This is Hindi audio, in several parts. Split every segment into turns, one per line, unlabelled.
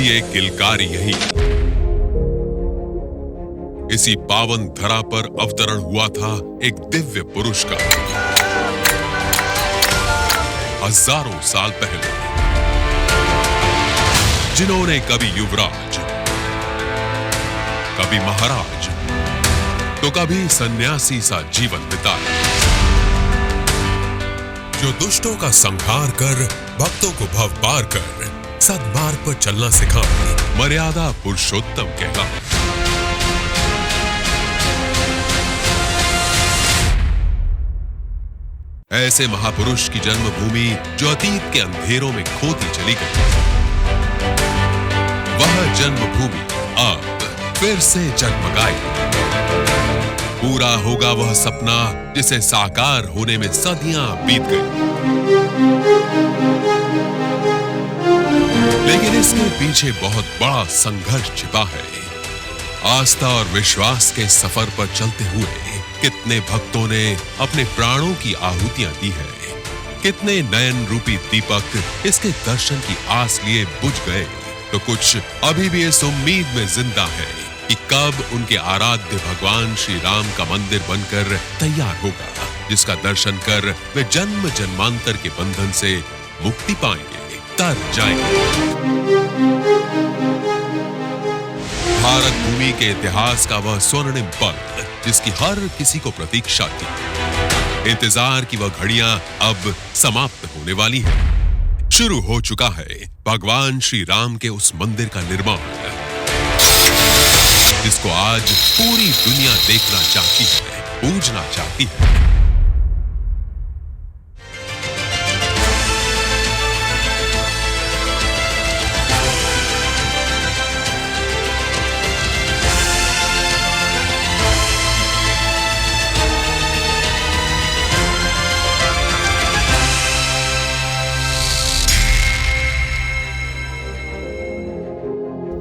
भी एक किलकारी यही। इसी पावन धरा पर अवतरण हुआ था एक दिव्य पुरुष का, हजारों साल पहले, जिन्होंने कभी युवराज, कभी महाराज, तो कभी सन्यासी सा जीवन बिताया, जो दुष्टों का संहार कर भक्तों को भव पार कर सद्मार्ग पर चलना सिखाए मर्यादा पुरुषोत्तम कहलाए। ऐसे महापुरुष की जन्मभूमि जो अतीत के अंधेरों में खोती चली गई, वह जन्मभूमि अब फिर से जगमगाए। पूरा होगा वह सपना जिसे साकार होने में सदियां बीत गई। लेकिन इसके पीछे बहुत बड़ा संघर्ष छिपा है। आस्था और विश्वास के सफर पर चलते हुए कितने भक्तों ने अपने प्राणों की आहुतियां दी है। कितने नयन रूपी दीपक इसके दर्शन की आस लिए बुझ गए, तो कुछ अभी भी इस उम्मीद में जिंदा है कि कब उनके आराध्य भगवान श्री राम का मंदिर बनकर तैयार होगा, जिसका दर्शन कर वे जन्म जन्मांतर के बंधन से मुक्ति पाएंगे, तर जाएंगे। भारत भूमि के इतिहास का वह स्वर्णिम पल जिसकी हर किसी को प्रतीक्षा थी। इंतजार की वह घड़ियां अब समाप्त होने वाली हैं। शुरू हो चुका है भगवान श्री राम के उस मंदिर का निर्माण, जिसको आज पूरी दुनिया देखना चाहती है, पूजना चाहती है।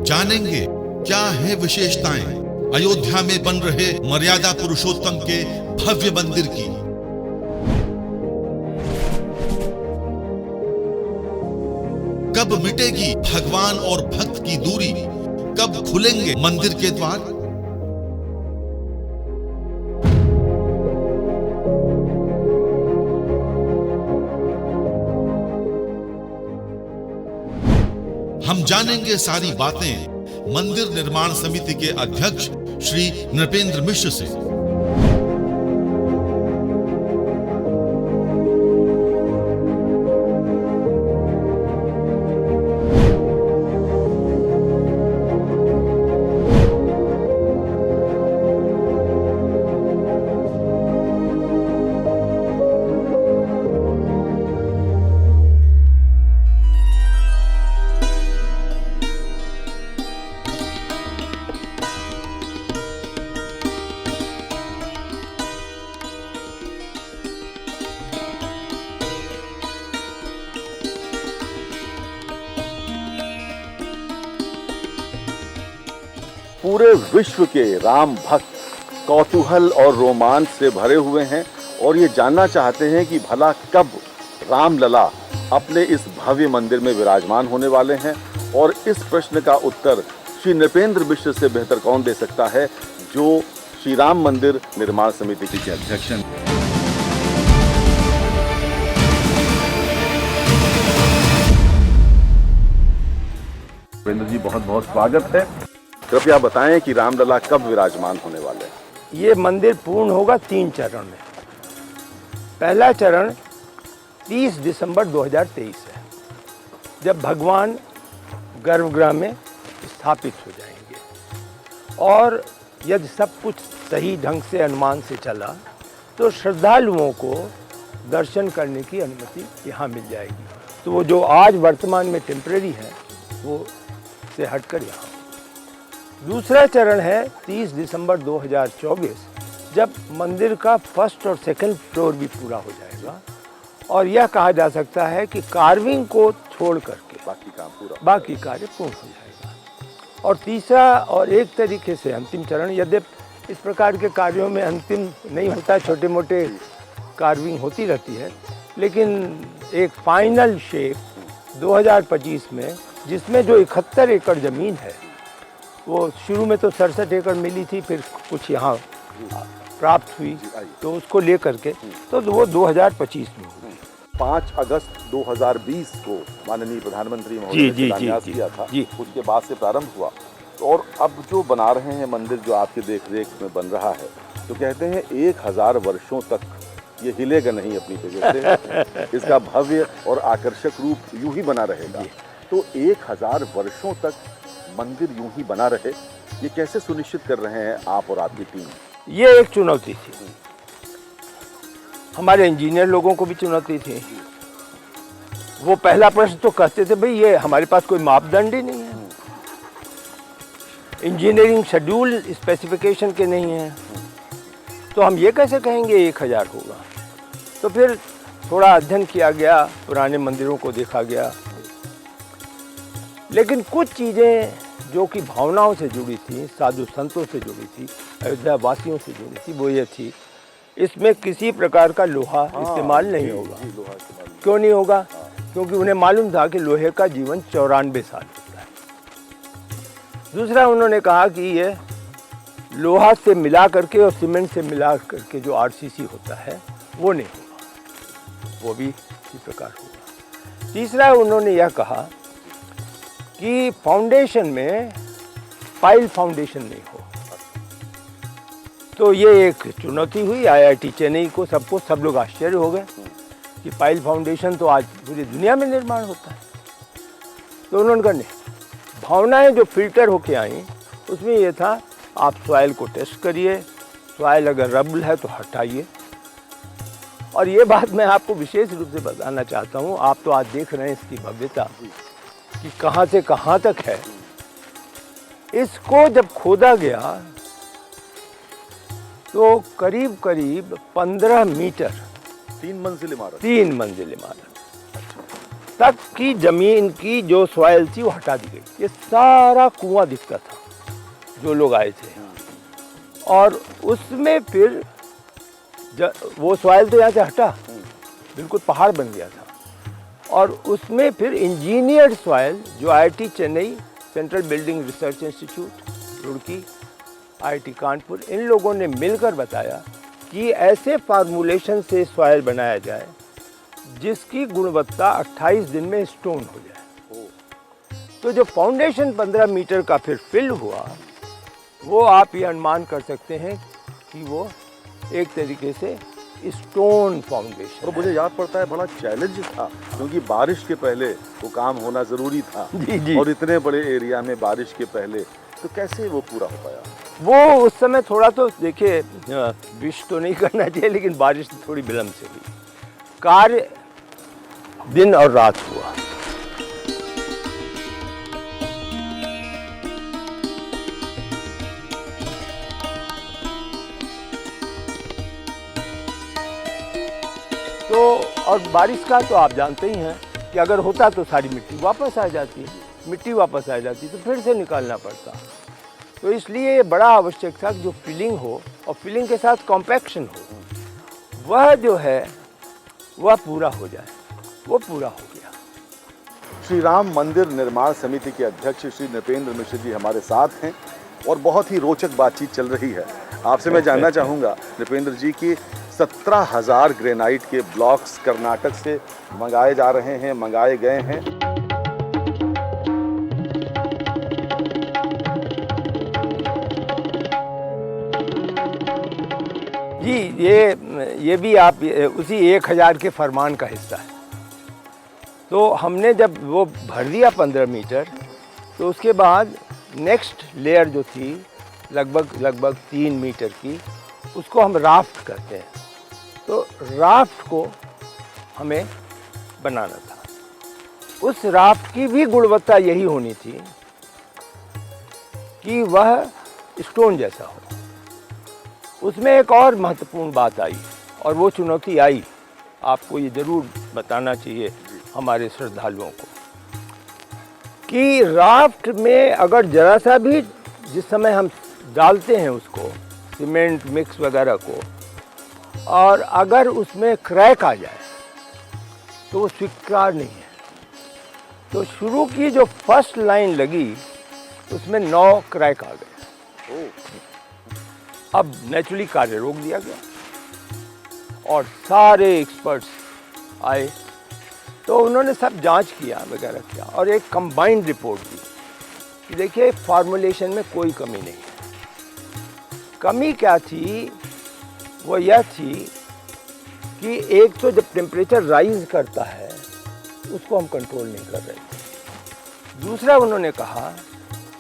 जानेंगे क्या है विशेषताएं अयोध्या में बन रहे मर्यादा पुरुषोत्तम के भव्य मंदिर की। कब मिटेगी भगवान और भक्त की दूरी, कब खुलेंगे मंदिर के द्वार। हम जानेंगे सारी बातें मंदिर निर्माण समिति के अध्यक्ष श्री नृपेंद्र मिश्र से।
पूरे विश्व के राम भक्त कौतूहल और रोमांच से भरे हुए हैं और ये जानना चाहते हैं कि भला कब रामलला अपने इस भव्य मंदिर में विराजमान होने वाले हैं। और इस प्रश्न का उत्तर श्री नृपेंद्र मिश्र से बेहतर कौन दे सकता है, जो श्री राम मंदिर निर्माण समिति के अध्यक्ष हैं। नृपेंद्र जी, बहुत बहुत स्वागत है। कृपया बताएं कि रामलला कब विराजमान होने वाले हैं।
ये मंदिर पूर्ण होगा 3 चरण में। पहला चरण 30 दिसंबर 2023 है, जब भगवान गर्भगृह में स्थापित हो जाएंगे। और यदि सब कुछ सही ढंग से अनुमान से चला तो श्रद्धालुओं को दर्शन करने की अनुमति यहाँ मिल जाएगी। तो वो जो आज वर्तमान में टेम्परेरी है वो से हटकर यहाँ। दूसरा चरण है 30 दिसंबर 2024, जब मंदिर का फर्स्ट और सेकंड फ्लोर भी पूरा हो जाएगा। और यह कहा जा सकता है कि कार्विंग को छोड़ करके बाकी कार्य पूर्ण हो जाएगा। और तीसरा और एक तरीके से अंतिम चरण, यद्यपि इस प्रकार के कार्यों में अंतिम नहीं होता, छोटे मोटे कार्विंग होती रहती है, लेकिन एक फाइनल शेप 2025 में जिसमें जो 71 एकड़ ज़मीन है वो शुरू में तो 67 एकड़ मिली थी, फिर कुछ यहाँ प्राप्त हुई, तो उसको लेकर के तो वो 2025 में हुई।
5 अगस्त 2020 को माननीय प्रधानमंत्री
जी,
महोदय ने
जी,
शिलान्यास
जी,
किया था,
जी।
उसके बाद से प्रारंभ हुआ। और अब जो बना रहे हैं मंदिर, जो आपके देखरेख में बन रहा है, तो कहते हैं 1000 वर्षों तक ये हिलेगा नहीं अपनी जगह से। इसका भव्य और आकर्षक रूप यूं ही बना रहेगा। तो 1000 वर्षों तक मंदिर यूं ही बना रहे, ये कैसे सुनिश्चित कर रहे हैं आप और आपकी टीम?
ये एक चुनौती थी, हमारे इंजीनियर लोगों को भी चुनौती थी। वो पहला प्रश्न तो कहते थे, भाई ये हमारे पास कोई मापदंड ही नहीं है, इंजीनियरिंग शेड्यूल स्पेसिफिकेशन के नहीं है, तो हम ये कैसे कहेंगे 1000 होगा। तो फिर थोड़ा अध्ययन किया गया, पुराने मंदिरों को देखा गया, लेकिन कुछ चीज़ें जो कि भावनाओं से जुड़ी थी, साधु संतों से जुड़ी थी, अयोध्या वासियों से जुड़ी थी, वो ये थी, इसमें किसी प्रकार का लोहा इस्तेमाल नहीं होगा। क्यों नहीं होगा? क्योंकि उन्हें मालूम था कि लोहे का जीवन 94 साल होता है। दूसरा उन्होंने कहा कि ये लोहा से मिला करके और सीमेंट से मिला करके जो आरसीसी होता है वो नहीं होगा, वो भी इसी प्रकार होगा। तीसरा उन्होंने यह कहा कि फाउंडेशन में पाइल फाउंडेशन नहीं हो। तो ये एक चुनौती हुई आईआईटी चेन्नई को, सब लोग आश्चर्य हो गए कि पाइल फाउंडेशन तो आज पूरी दुनिया में निर्माण होता है। तो उन्होंने कहा नहीं, भावनाएं जो फिल्टर होके आई उसमें ये था, आप सॉइल को टेस्ट करिए, सॉइल अगर रबल है तो हटाइए। और ये बात मैं आपको विशेष रूप से बताना चाहता हूँ, आप तो आज देख रहे हैं इसकी भव्यता कि कहाँ से कहाँ तक है। इसको जब खोदा गया तो करीब करीब 15 मीटर
3 मंजिल इमारत
3 मंजिल इमारत तक की जमीन की जो सॉइल थी वो हटा दी गई। ये सारा कुआं दिखता था जो लोग आए थे, और उसमें फिर वो सॉइल तो यहाँ से हटा, बिल्कुल पहाड़ बन गया था, और उसमें फिर इंजीनियर्ड सॉइल जो IIT Chennai, central building research institute Roorkee, IIT Kanpur, इन लोगों ने मिलकर बताया कि ऐसे फार्मूलेशन से सॉइल बनाया जाए जिसकी गुणवत्ता 28 दिन में स्टोन हो जाए। तो जो फाउंडेशन 15 मीटर का फिर फिल हुआ, वो आप ये अनुमान कर सकते हैं कि वो एक तरीके से स्टोन फाउंडेशन।
और मुझे याद पड़ता है बड़ा चैलेंज था, क्योंकि बारिश के पहले वो काम होना ज़रूरी था।
जी।
और इतने बड़े एरिया में बारिश के पहले, तो कैसे वो पूरा हो पाया?
वो उस समय थोड़ा तो देखिए, विश तो नहीं करना चाहिए, लेकिन बारिश थोड़ी विलम्ब से हुई। कार्य दिन और रात हुआ। तो और बारिश का तो आप जानते ही हैं कि अगर होता तो सारी मिट्टी वापस आ जाती, तो फिर से निकालना पड़ता। तो इसलिए ये बड़ा आवश्यक था कि जो फिलिंग हो और फिलिंग के साथ कॉम्पैक्शन हो, वह जो है वह पूरा हो जाए। वो पूरा हो गया।
श्री राम मंदिर निर्माण समिति के अध्यक्ष श्री नृपेंद्र मिश्र जी हमारे साथ हैं, और बहुत ही रोचक बातचीत चल रही है। आपसे मैं जानना चाहूँगा नृपेंद्र जी की 17,000 ग्रेनाइट के ब्लॉक्स कर्नाटक से मंगाए जा रहे हैं, मंगाए गए हैं।
जी, ये भी आप उसी 1000 के फरमान का हिस्सा है। तो हमने जब वो भर दिया 15 मीटर, तो उसके बाद नेक्स्ट लेयर जो थी लगभग 3 मीटर की, उसको हम राफ्ट कहते हैं। तो राफ्ट को हमें बनाना था। उस राफ्ट की भी गुणवत्ता यही होनी थी कि वह स्टोन जैसा हो। उसमें एक और महत्वपूर्ण बात आई, और वो चुनौती आई, आपको ये ज़रूर बताना चाहिए हमारे श्रद्धालुओं को, कि राफ्ट में अगर ज़रा सा भी जिस समय हम डालते हैं उसको, सीमेंट मिक्स वगैरह को, और अगर उसमें क्रैक आ जाए तो वो स्वीकार नहीं है। तो शुरू की जो फर्स्ट लाइन लगी उसमें 9 क्रैक आ गए। अब नेचुरली कार्य रोक दिया गया और सारे एक्सपर्ट्स आए, तो उन्होंने सब जांच किया वगैरह किया और एक कंबाइंड रिपोर्ट दी कि देखिए फार्मूलेशन में कोई कमी नहीं है। कमी क्या थी? वो यह थी कि एक तो जब टेम्परेचर राइज करता है उसको हम कंट्रोल नहीं कर रहे थे। दूसरा उन्होंने कहा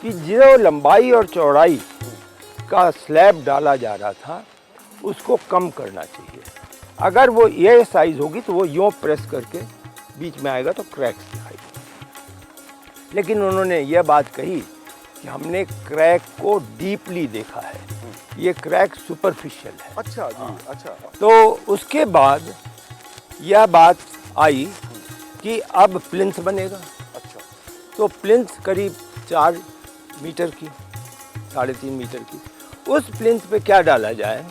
कि जो लंबाई और चौड़ाई का स्लैब डाला जा रहा था उसको कम करना चाहिए। अगर वो ये साइज होगी तो वो यूँ प्रेस करके बीच में आएगा तो क्रैक्स दिखाई देंगे। लेकिन उन्होंने यह बात कही कि हमने क्रैक को डीपली देखा है, ये क्रैक सुपरफिशियल है।
अच्छा जी, अच्छा।
तो उसके बाद यह बात आई कि अब प्लिंथ बनेगा।
अच्छा।
तो प्लिंथ करीब 4 मीटर की, 3.5 मीटर की, उस प्लिंथ पे क्या डाला जाए?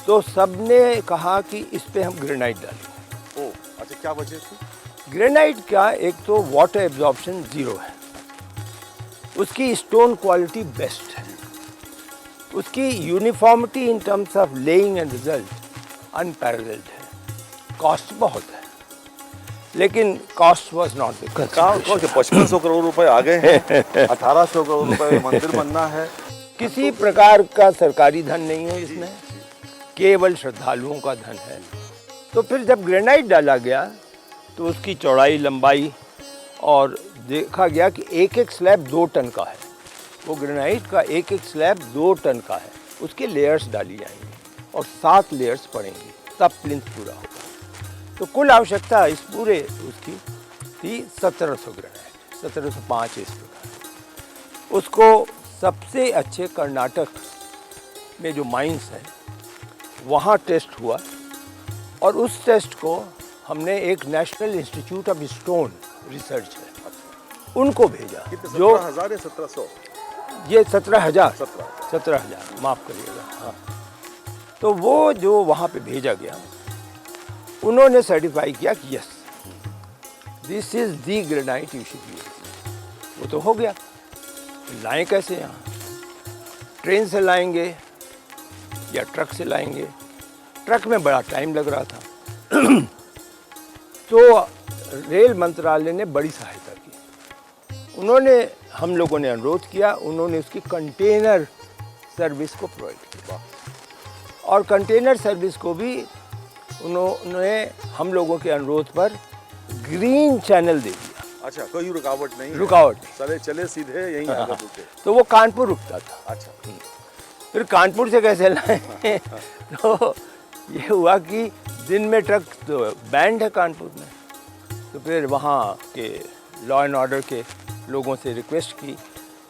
तो सबने कहा कि इस पे हम ग्रेनाइट डालेंगे।
ओह, अच्छा, क्या वजह थी?
ग्रेनाइट का एक तो वाटर एब्जॉर्प्शन 0 है, उसकी स्टोन क्वालिटी बेस्ट है, उसकी uniformity in terms of laying and result unparalleled है। कॉस्ट बहुत है, लेकिन cost was not the consideration.
5500 crore रुपए आ गए हैं, 1800 करोड़ रुपए में मंदिर बनना है।
किसी प्रकार का सरकारी धन नहीं है इसमें, केवल श्रद्धालुओं का धन है। तो फिर जब ग्रेनाइट डाला गया तो उसकी चौड़ाई, लंबाई और देखा गया कि एक एक स्लैब 2 टन का है। वो ग्रेनाइट का एक एक स्लैब 2 टन का है, उसके लेयर्स डाली जाएंगी और 7 लेयर्स पड़ेंगी, तब प्लिंथ पूरा होगा। तो कुल आवश्यकता इस पूरे उसकी थी 1700 ग्रेनाइट, 1705 इस प्रकार। उसको सबसे अच्छे कर्नाटक में जो माइंस हैं वहाँ टेस्ट हुआ और उस टेस्ट को हमने एक national institute of stone research है उनको भेजा। जो
17,000 या 1700?
ये 17,000 माफ़ करिएगा, हाँ। तो वो जो वहाँ पे भेजा गया, उन्होंने सर्टिफाई किया कि yes this is the granite you should use. वो तो हो गया। लाएं कैसे यहाँ? ट्रेन से लाएंगे या ट्रक से लाएंगे? ट्रक में बड़ा टाइम लग रहा था। तो रेल मंत्रालय ने बड़ी सहायता की। उन्होंने, हम लोगों ने अनुरोध किया, उन्होंने उसकी कंटेनर सर्विस को प्रोवाइड किया और कंटेनर सर्विस को भी उन्होंने हम लोगों के अनुरोध पर ग्रीन चैनल दे दिया।
अच्छा, कोई रुकावट नहीं?
रुकावट नहीं।
चले सीधे यहीं आकर रुके।
तो वो कानपुर रुकता था।
अच्छा।
फिर कानपुर से कैसे लाए? तो ये हुआ कि दिन में ट्रक तो बैंड है कानपुर में, तो फिर वहाँ के लॉ एंड ऑर्डर के लोगों से रिक्वेस्ट की,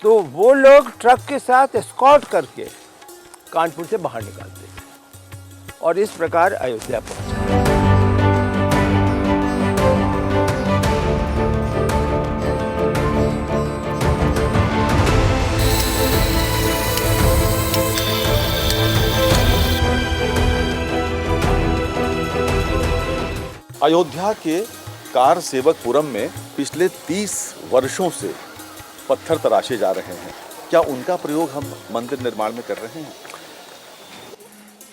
तो वो लोग ट्रक के साथ एस्कॉर्ट करके कानपुर से बाहर निकालते थे और इस प्रकार अयोध्या पहुँचा।
अयोध्या के कार सेवकपुरम में पिछले 30 वर्षों से पत्थर तराशे जा रहे हैं। क्या उनका प्रयोग हम मंदिर निर्माण में कर रहे हैं?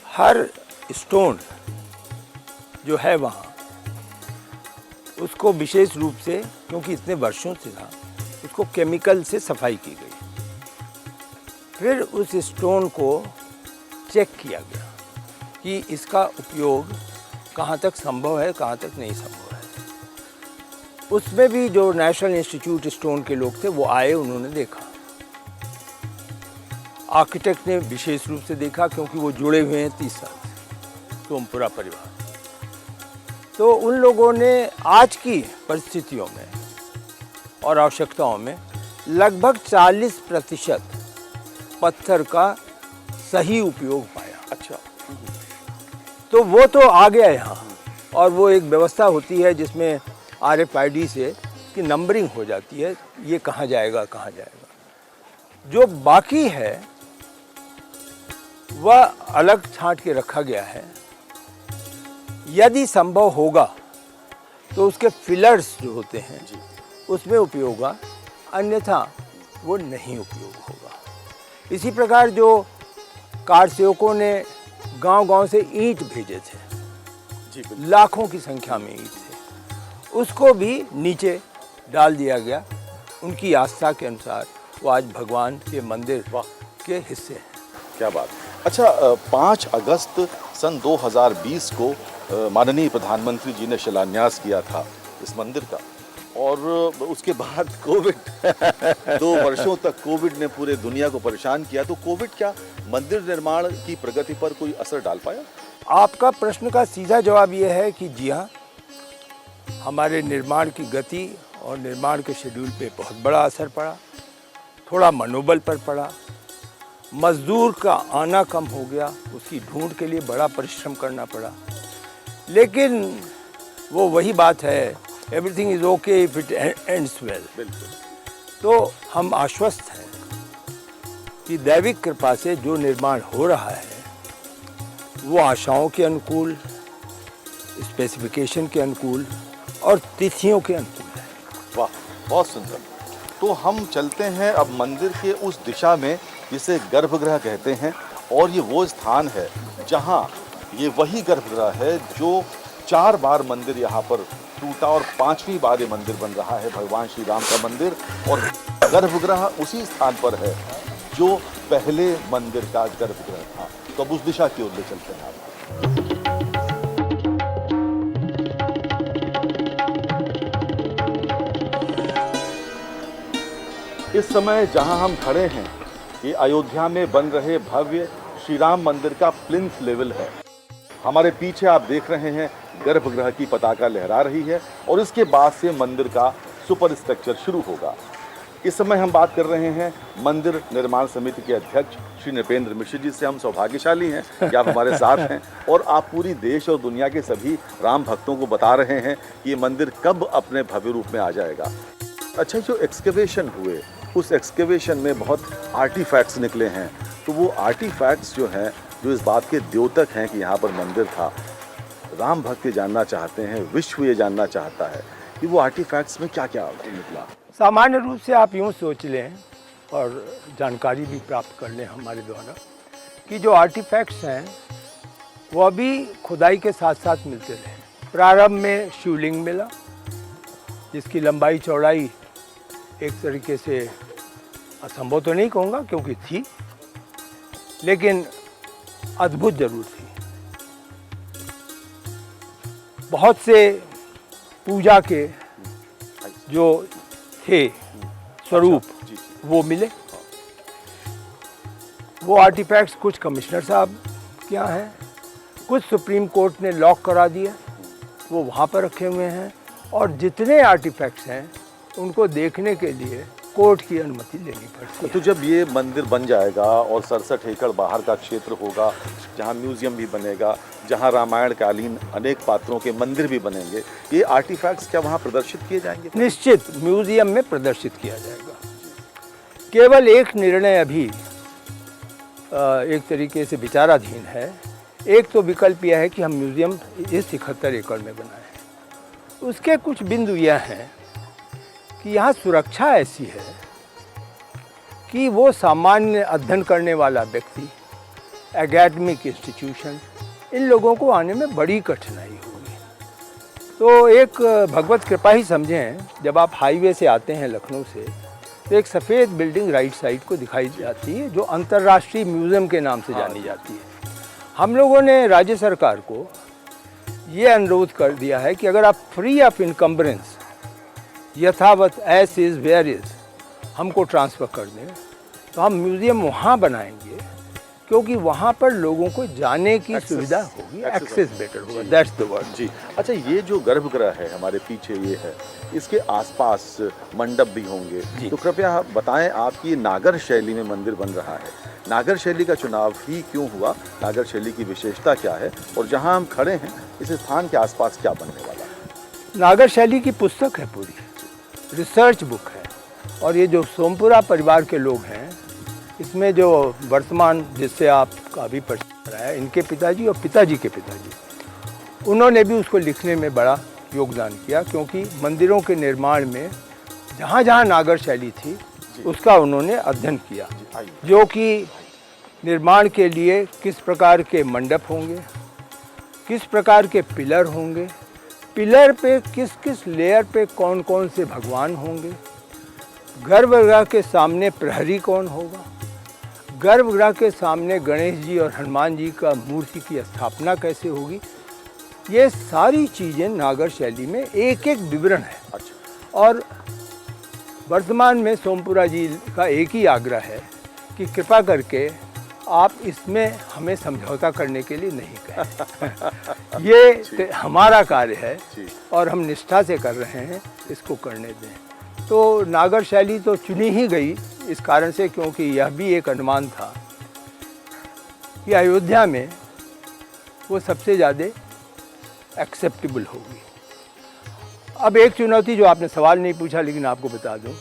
हर स्टोन जो है वहाँ, उसको विशेष रूप से, क्योंकि इतने वर्षों से था, उसको केमिकल से सफाई की गई। फिर उस स्टोन को चेक किया गया कि इसका उपयोग कहाँ तक संभव है, कहाँ तक नहीं संभव है। उसमें भी जो नेशनल इंस्टीट्यूट स्टोन के लोग थे वो आए, उन्होंने देखा। आर्किटेक्ट ने विशेष रूप से देखा क्योंकि वो जुड़े हुए हैं 30 साल से, सोमपुरा परिवार। तो उन लोगों ने आज की परिस्थितियों में और आवश्यकताओं में लगभग 40% पत्थर का सही उपयोग पाया।
अच्छा।
तो वो तो आ गया यहाँ, और वो एक व्यवस्था होती है जिसमें RFID से की नंबरिंग हो जाती है, ये कहाँ जाएगा कहाँ जाएगा। जो बाकी है वह अलग छांट के रखा गया है। यदि संभव होगा तो उसके फिलर्स जो होते हैं उसमें उपयोग होगा, अन्यथा वो नहीं उपयोग होगा। इसी प्रकार जो कार सेवकों ने गांव-गांव से ईंट भेजे थे,
जी बिल्कुल।
लाखों की संख्या में ईंट थे, उसको भी नीचे डाल दिया गया। उनकी आस्था के अनुसार वो आज भगवान के मंदिर के हिस्से हैं।
क्या बात। अच्छा, 5 अगस्त सन 2020 को माननीय प्रधानमंत्री जी ने शिलान्यास किया था इस मंदिर का, और उसके बाद कोविड 2 वर्षों तक कोविड ने पूरे दुनिया को परेशान किया। तो कोविड क्या मंदिर निर्माण की प्रगति पर कोई असर डाल पाया?
आपका प्रश्न का सीधा जवाब ये है कि जी हाँ, हमारे निर्माण की गति और निर्माण के शेड्यूल पे बहुत बड़ा असर पड़ा। थोड़ा मनोबल पर पड़ा, मजदूर का आना कम हो गया, उसकी ढूंढ के लिए बड़ा परिश्रम करना पड़ा। लेकिन वो वही बात है, everything is okay if it ends well.
बिल्कुल।
तो हम आश्वस्त हैं कि दैविक कृपा से जो निर्माण हो रहा है वो आशाओं के अनुकूल, स्पेसिफिकेशन के अनुकूल और तिथियों के अनुकूल है।
वाह, बहुत सुंदर। तो हम चलते हैं अब मंदिर के उस दिशा में जिसे गर्भगृह कहते हैं, और ये वो स्थान है जहाँ ये वही गर्भगृह है जो 4 बार मंदिर यहाँ पर टूटा और 5वीं बार ये मंदिर बन रहा है, भगवान श्री राम का मंदिर। और गर्भगृह उसी स्थान पर है जो पहले मंदिर का गर्भगृह था। तो अब उस दिशा की ओर ले चलते हैं आपको। इस समय जहां हम खड़े हैं ये अयोध्या में बन रहे भव्य श्री राम मंदिर का प्लिंथ लेवल है। हमारे पीछे आप देख रहे हैं गर्भगृह की पताका लहरा रही है, और इसके बाद से मंदिर का सुपर स्ट्रक्चर शुरू होगा। इस समय हम बात कर रहे हैं मंदिर निर्माण समिति के अध्यक्ष श्री नृपेंद्र मिश्र जी से। हम सौभाग्यशाली हैं कि आप हमारे साथ हैं, और आप पूरी देश और दुनिया के सभी राम भक्तों को बता रहे हैं कि ये मंदिर कब अपने भव्य रूप में आ जाएगा। अच्छा, जो एक्सकेवेशन हुए उस एक्सकेवेशन में बहुत आर्टिफैक्ट्स निकले हैं, तो वो आर्टिफैक्ट्स जो हैं, जो इस बात के द्योतक हैं कि यहाँ पर मंदिर था, राम भक्त ये जानना चाहते हैं, विश्व ये जानना चाहता है कि वो आर्टिफैक्ट्स में क्या क्या निकला।
सामान्य रूप से आप यूँ सोच लें और जानकारी भी प्राप्त कर लें हमारे द्वारा कि जो आर्टिफैक्ट्स हैं वो अभी खुदाई के साथ साथ मिलते रहे। प्रारंभ में शिवलिंग मिला जिसकी लंबाई चौड़ाई एक तरीके से असंभव तो नहीं कहूँगा क्योंकि थी, लेकिन अद्भुत जरूर थी। बहुत से पूजा के जो थे स्वरूप वो मिले। वो आर्टिफैक्ट्स कुछ कमिश्नर साहब के यहाँ हैं, कुछ सुप्रीम कोर्ट ने लॉक करा दिया, वो वहाँ पर रखे हुए हैं, और जितने आर्टिफैक्ट्स हैं उनको देखने के लिए कोर्ट की अनुमति लेनी पड़ती है।
तो जब ये मंदिर बन जाएगा और 67 एकड़ बाहर का क्षेत्र होगा जहाँ म्यूजियम भी बनेगा, जहाँ रामायण कालीन अनेक पात्रों के मंदिर भी बनेंगे, ये आर्टिफैक्ट्स क्या वहाँ प्रदर्शित किए जाएंगे?
निश्चित म्यूजियम में प्रदर्शित किया जाएगा। केवल एक निर्णय अभी एक तरीके से विचाराधीन है। एक तो विकल्प यह है कि हम म्यूजियम इस 71 एकड़ में बनाएं। उसके कुछ बिंदु यह हैं कि यहाँ सुरक्षा ऐसी है कि वो सामान्य अध्ययन करने वाला व्यक्ति, एकेडमिक इंस्टीट्यूशन, इन लोगों को आने में बड़ी कठिनाई होगी। तो एक भगवत कृपा ही समझें, जब आप हाईवे से आते हैं लखनऊ से, तो एक सफ़ेद बिल्डिंग राइट साइड को दिखाई जाती है जो अंतर्राष्ट्रीय म्यूज़ियम के नाम से जानी जाती है। हम लोगों ने राज्य सरकार को ये अनुरोध कर दिया है कि अगर आप फ्री ऑफ इनकम्बरेंस यथावत एज इज़ वेयर इज़ हमको ट्रांसफ़र कर दें तो हम म्यूज़ियम वहाँ बनाएंगे, क्योंकि वहाँ पर लोगों को जाने की सुविधा होगी, एक्सेस बेटर होगा। दैट्स द वर्ड
जी। अच्छा, ये जो गर्भगृह है हमारे पीछे ये है, इसके आसपास मंडप भी होंगे, तो कृपया बताएं आप कि नागर शैली में मंदिर बन रहा है, नागर शैली का चुनाव ही क्यों हुआ, नागर शैली की विशेषता क्या है, और जहाँ हम खड़े हैं इस स्थान के आसपास क्या बनने वाला है?
नागर शैली की पुस्तक है, पूरी रिसर्च बुक है, और ये जो सोमपुरा परिवार के लोग हैं, इसमें जो वर्तमान जिससे आपका अभी परिचय है, इनके पिताजी और पिताजी के पिताजी, उन्होंने भी उसको लिखने में बड़ा योगदान किया, क्योंकि मंदिरों के निर्माण में जहाँ जहाँ नागर शैली थी उसका उन्होंने अध्ययन किया,
आइए।
जो कि निर्माण के लिए किस प्रकार के मंडप होंगे, किस प्रकार के पिलर होंगे, पिलर पे किस किस लेयर पे कौन कौन से भगवान होंगे, गर्भगृह के सामने प्रहरी कौन होगा, गर्भगृह के सामने गणेश जी और हनुमान जी का मूर्ति की स्थापना कैसे होगी। ये सारी चीज़ें नागर शैली में एक एक विवरण है।
अच्छा।
और वर्तमान में सोमपुरा जी का एक ही आग्रह है कि कृपा करके आप इसमें हमें समझौता करने के लिए नहीं कहें। ये हमारा कार्य है और हम निष्ठा से कर रहे हैं, इसको करने दें। तो नागर शैली तो चुनी ही गई इस कारण से, क्योंकि यह भी एक अनुमान था कि अयोध्या में वो सबसे ज़्यादा एक्सेप्टेबल होगी। अब एक चुनौती जो आपने सवाल नहीं पूछा लेकिन आपको बता दूं,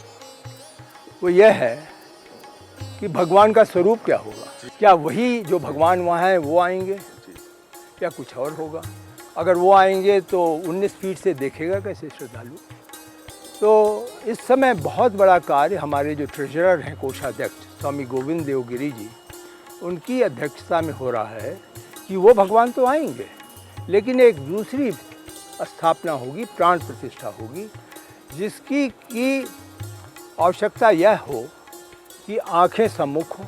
वो यह है कि भगवान का स्वरूप क्या होगा। क्या वही जो भगवान वहाँ हैं वो आएंगे या कुछ और होगा? अगर वो आएंगे तो 19 फीट से देखेगा कैसे श्रद्धालु? तो इस समय बहुत बड़ा कार्य हमारे जो ट्रेजरर हैं, कोषाध्यक्ष स्वामी गोविंद देवगिरी जी, उनकी अध्यक्षता में हो रहा है कि वो भगवान तो आएंगे लेकिन एक दूसरी स्थापना होगी, प्राण प्रतिष्ठा होगी, जिसकी की आवश्यकता यह हो कि आंखें सम्मुख हों,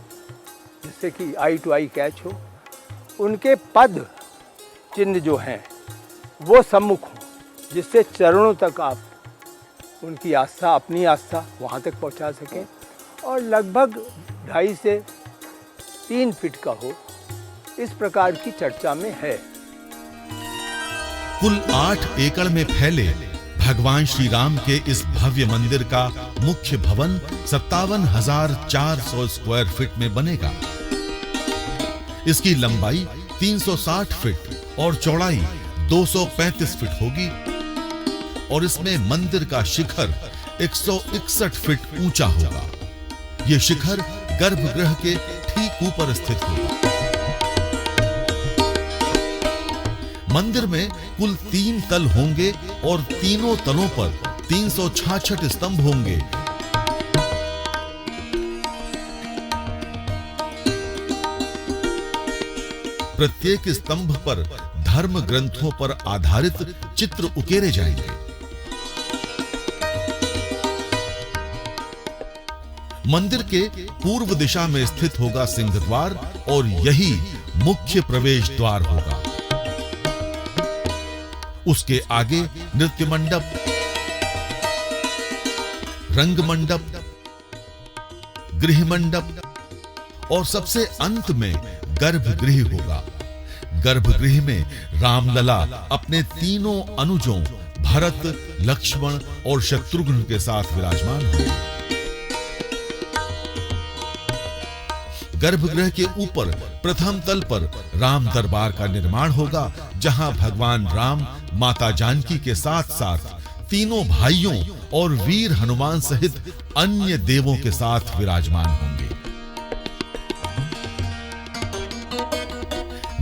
जिससे कि आई टू आई कैच हो, उनके पद चिन्ह जो हैं वो सम्मुख हों, जिससे चरणों तक आप उनकी आस्था, अपनी आस्था वहाँ तक पहुँचा सकें, और लगभग 2.5 से 3 फीट का हो, इस प्रकार की चर्चा में है।
कुल 8 एकड़ में फैले भगवान श्री राम के इस भव्य मंदिर का मुख्य भवन 57,400 स्क्वायर फीट में बनेगा। इसकी लंबाई 360 फीट और चौड़ाई 235 फीट होगी और इसमें मंदिर का शिखर 161 फीट ऊंचा होगा। यह शिखर गर्भगृह के ठीक ऊपर स्थित होगा। मंदिर में कुल 3 तल होंगे और तीनों तलों पर 366 स्तंभ होंगे। प्रत्येक स्तंभ पर धर्म ग्रंथों पर आधारित चित्र उकेरे जाएंगे। मंदिर के पूर्व दिशा में स्थित होगा सिंहद्वार और यही मुख्य प्रवेश द्वार होगा। उसके आगे नृत्य मंडप, रंग मंडप, गृह मंडप और सबसे अंत में गर्भगृह होगा। गर्भगृह में रामलला अपने तीनों अनुजों भरत, लक्ष्मण और शत्रुघ्न के साथ विराजमान होंगे। गर्भगृह के ऊपर प्रथम तल पर राम दरबार का निर्माण होगा, जहां भगवान राम माता जानकी के साथ साथ तीनों भाइयों और वीर हनुमान सहित अन्य देवों के साथ विराजमान होंगे।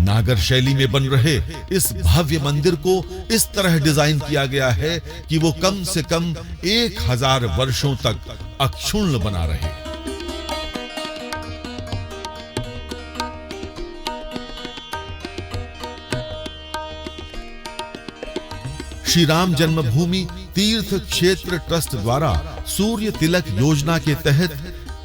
नागर शैली में बन रहे इस भव्य मंदिर को इस तरह डिजाइन किया गया है कि वो कम से कम 1000 वर्षों तक अक्षुण्ण बना रहे। श्री राम जन्मभूमि तीर्थ क्षेत्र ट्रस्ट द्वारा सूर्य तिलक योजना के तहत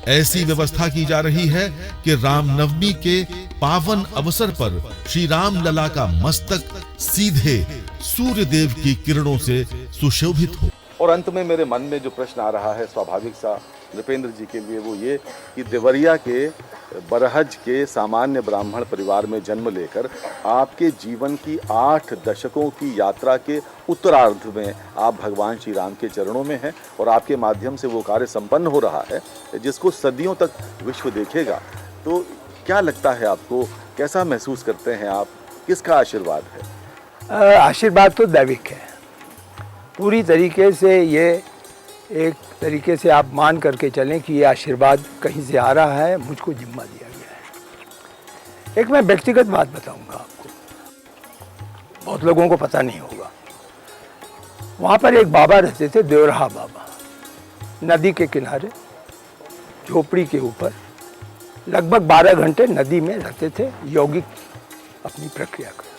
ऐसी व्यवस्था की जा रही है कि रामनवमी के पावन अवसर पर श्री राम लला का मस्तक सीधे सूर्य देव की किरणों से सुशोभित हो।
और अंत में मेरे मन में जो प्रश्न आ रहा है स्वाभाविक सा नृपेंद्र जी के लिए, वो ये कि देवरिया के बरहज के सामान्य ब्राह्मण परिवार में जन्म लेकर आपके जीवन की 8 दशकों की यात्रा के उत्तरार्ध में आप भगवान श्री राम के चरणों में हैं और आपके माध्यम से वो कार्य संपन्न हो रहा है जिसको सदियों तक विश्व देखेगा। तो क्या लगता है आपको, कैसा महसूस करते हैं आप, किसका आशीर्वाद है?
आशीर्वाद तो दैविक है। पूरी तरीके से ये एक तरीके से आप मान करके चलें कि ये आशीर्वाद कहीं से आ रहा है, मुझको जिम्मा दिया गया है। एक मैं व्यक्तिगत बात बताऊंगा आपको, बहुत लोगों को पता नहीं होगा। वहाँ पर एक बाबा रहते थे, देवराहा बाबा। नदी के किनारे झोपड़ी के ऊपर लगभग 12 घंटे नदी में रहते थे, यौगिक अपनी प्रक्रिया कर।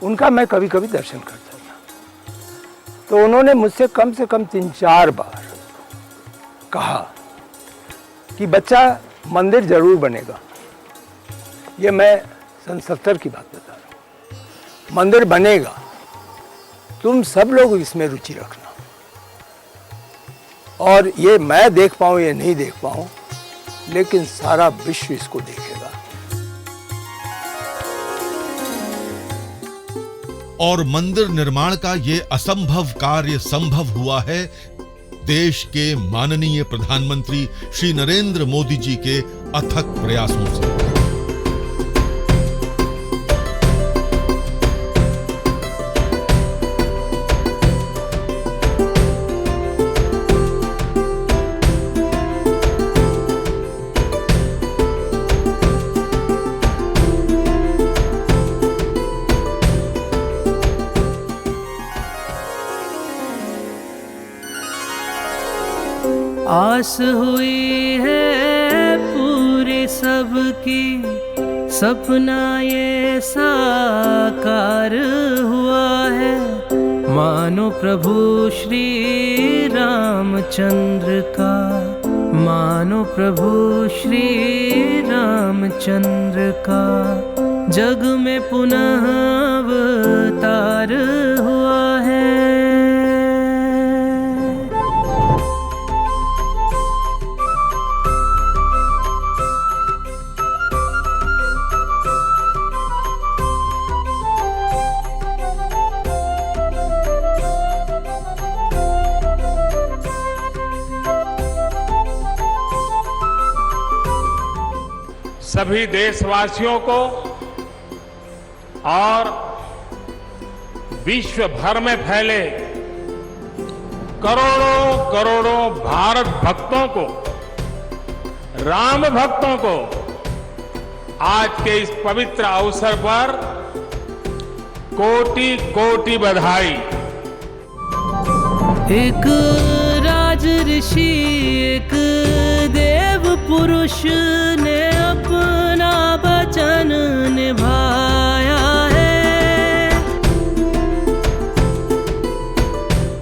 उनका मैं कभी कभी दर्शन करता था। तो उन्होंने मुझसे कम से कम 3-4 बार कहा कि बच्चा मंदिर जरूर बनेगा। ये मैं सन 70 की बात बता रहा हूँ। मंदिर बनेगा, तुम सब लोग इसमें रुचि रखना, और ये मैं देख पाऊँ या नहीं देख पाऊँ, लेकिन सारा विश्व इसको देखेगा।
और मंदिर निर्माण का ये असंभव कार्य संभव हुआ है देश के माननीय प्रधानमंत्री श्री नरेंद्र मोदी जी के अथक प्रयासों से।
आस हुई है पूरी सबकी, सपना ये साकार हुआ है। मानो प्रभु श्री रामचंद्र का, मानो प्रभु श्री रामचंद्र का जग में पुनः अवतार हुआ है।
सभी देशवासियों को और विश्व भर में फैले करोड़ों करोड़ों भारत भक्तों को, राम भक्तों को आज के इस पवित्र अवसर पर कोटि कोटि बधाई।
एक राज ऋषि, एक देव पुरुष ने अपना वचन निभाया है,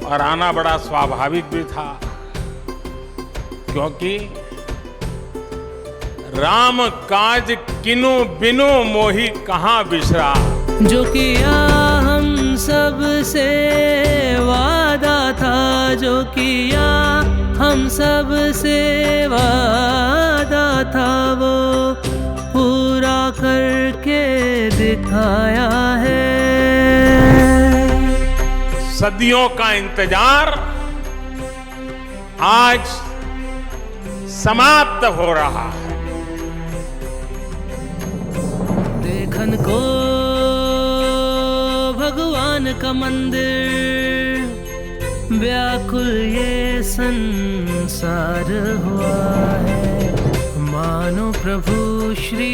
और आना बड़ा स्वाभाविक भी था, क्योंकि राम काज किनु बिनु मोहि कहाँ बिसरा।
जो किया हम सब से वादा था, जो किया हम सब से वादा था, वो पूरा करके दिखाया है।
सदियों का इंतजार आज समाप्त हो रहा है।
देखन को भगवान का मंदिर, व्याकुल ये संसार हुआ है। मानो प्रभु श्री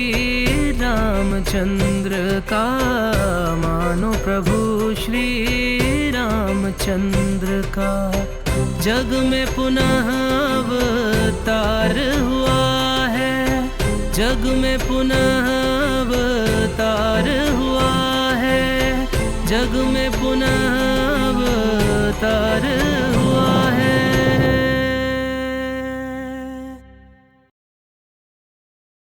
रामचंद्र का, मानो प्रभु श्री रामचंद्र का जग में पुनः अवतार हुआ है, जग में पुनः अवतार हुआ है, जग में पुनः अवतार